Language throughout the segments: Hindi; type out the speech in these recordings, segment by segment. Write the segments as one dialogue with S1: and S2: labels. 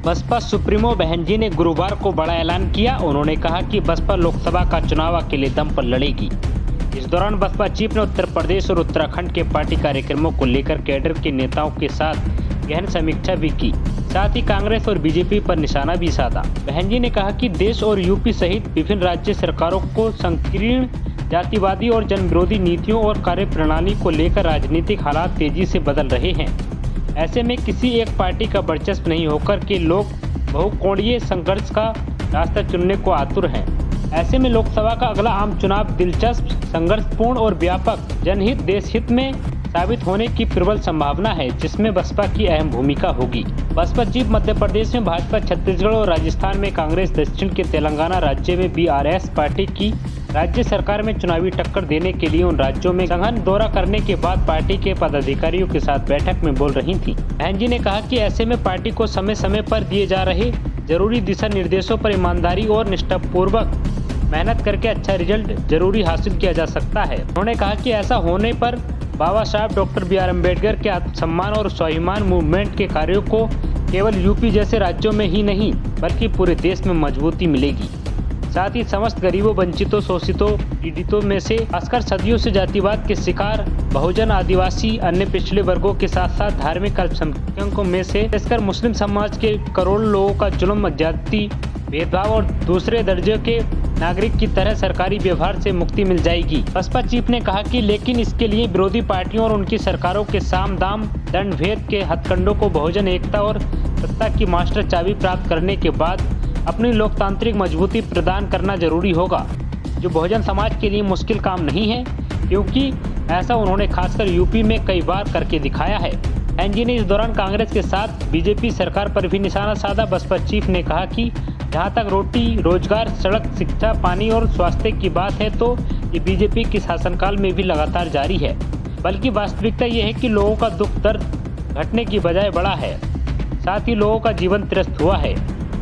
S1: बसपा सुप्रीमो बहन जी ने गुरुवार को बड़ा ऐलान किया। उन्होंने कहा कि बसपा लोकसभा का चुनाव अकेले दम पर लड़ेगी। इस दौरान बसपा चीफ ने उत्तर प्रदेश और उत्तराखंड के पार्टी कार्यक्रमों को लेकर कैडर के नेताओं के साथ गहन समीक्षा भी की। साथ ही कांग्रेस और बीजेपी पर निशाना भी साधा। बहन जी ने कहा कि देश और यूपी सहित विभिन्न राज्य सरकारों को संकीर्ण जातिवादी और जनविरोधी नीतियों और कार्यप्रणाली को लेकर राजनीतिक हालात तेजी से बदल रहे हैं। ऐसे में किसी एक पार्टी का वर्चस्व नहीं होकर के लोग बहुकोणीय संघर्ष का रास्ता चुनने को आतुर हैं। ऐसे में लोकसभा का अगला आम चुनाव दिलचस्प, संघर्षपूर्ण और व्यापक जनहित देश हित में साबित होने की प्रबल संभावना है, जिसमें बसपा की अहम भूमिका होगी। बसपा चीफ मध्य प्रदेश में भाजपा, छत्तीसगढ़ और राजस्थान में कांग्रेस, दक्षिण के तेलंगाना राज्य में बीआरएस पार्टी की राज्य सरकार में चुनावी टक्कर देने के लिए उन राज्यों में सघन दौरा करने के बाद पार्टी के पदाधिकारियों के साथ बैठक में बोल रही थी। बहन जी ने कहा कि ऐसे में पार्टी को समय समय पर दिए जा रहे जरूरी दिशा निर्देशों पर ईमानदारी और निष्ठापूर्वक मेहनत करके अच्छा रिजल्ट जरूरी हासिल किया जा सकता है। उन्होंने कहा कि ऐसा होने पर बाबा साहब डॉक्टर बी आर अम्बेडकर के आत्मसम्मान और स्वाभिमान मूवमेंट के कार्यों को केवल यूपी जैसे राज्यों में ही नहीं बल्कि पूरे देश में मजबूती मिलेगी। साथ ही समस्त गरीबों, वंचितों, शोषितों, पीड़ितों में से खासकर सदियों से जातिवाद के शिकार बहुजन, आदिवासी, अन्य पिछड़े वर्गों के साथ साथ धार्मिक अल्पसंख्यकों में से खासकर मुस्लिम समाज के करोड़ों लोगों का जुल्म, जाति भेदभाव और दूसरे दर्जे के नागरिक की तरह सरकारी व्यवहार से मुक्ति मिल जाएगी। बसपा चीफ ने कहा कि लेकिन इसके लिए विरोधी पार्टियों और उनकी सरकारों के साम दाम दंड भेद के हथकंडों को बहुजन एकता और सत्ता की मास्टर चाबी प्राप्त करने के बाद अपनी लोकतांत्रिक मजबूती प्रदान करना जरूरी होगा, जो बहुजन समाज के लिए मुश्किल काम नहीं है, क्योंकि ऐसा उन्होंने खासकर यूपी में कई बार करके दिखाया है। एनजी ने इस दौरान कांग्रेस के साथ बीजेपी सरकार पर भी निशाना साधा। बसपा चीफ ने कहा कि जहां तक रोटी, रोजगार, सड़क, शिक्षा, पानी और स्वास्थ्य की बात है तो ये बीजेपी के शासनकाल में भी लगातार जारी है, बल्कि वास्तविकता ये है कि लोगों का दुख दर्द घटने की बजाय बढ़ा है, साथ ही लोगों का जीवन त्रस्त हुआ है।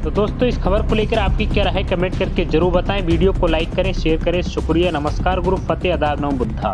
S1: तो दोस्तों, इस खबर को लेकर आपकी क्या राय है कमेंट करके जरूर बताएं। वीडियो को लाइक करें, शेयर करें। शुक्रिया, नमस्कार, गुरु फतेह, आदाब, नमो बुद्धा।